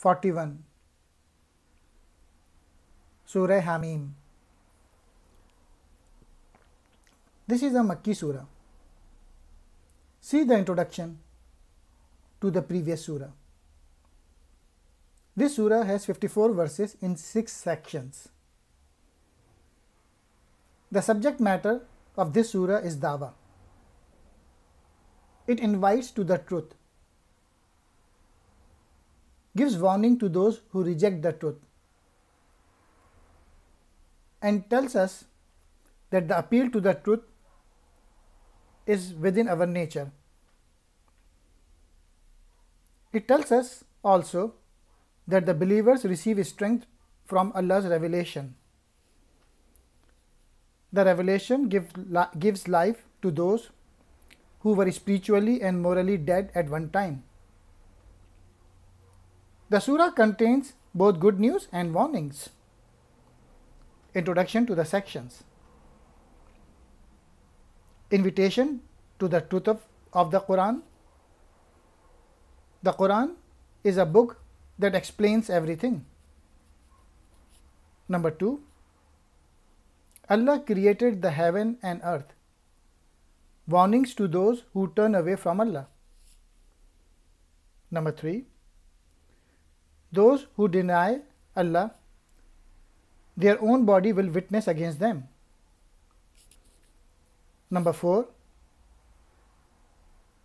41. Surah Ha Mim. This is a Makki Surah. See the introduction to the previous Surah. This Surah has 54 verses in 6 sections. The subject matter of this Surah is Dawah. It invites to the truth, gives warning to those who reject the truth, and tells us that the appeal to the truth is within our nature. It tells us also that the believers receive strength from Allah's revelation. The revelation gives life to those who were spiritually and morally dead at one time. The surah contains both good news and warnings. Introduction to the sections. Invitation to the truth of the Qur'an. The Qur'an is a book that explains everything. Number 2. Allah created the heaven and earth. Warnings to those who turn away from Allah. Number 3. Those who deny Allah, their own body will witness against them. Number 4.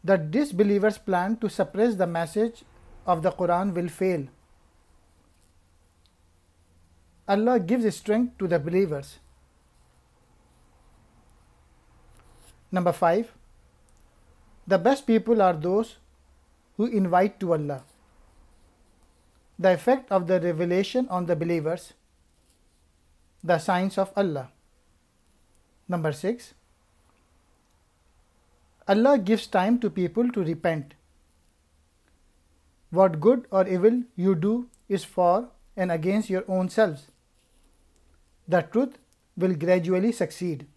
The disbelievers' plan to suppress the message of the Qur'an will fail. Allah gives strength to the believers. Number 5. The best people are those who invite to Allah. The effect of the revelation on the believers. The signs of Allah. Number 6. Allah gives time to people to repent. What good or evil you do is for and against your own selves. The truth will gradually succeed.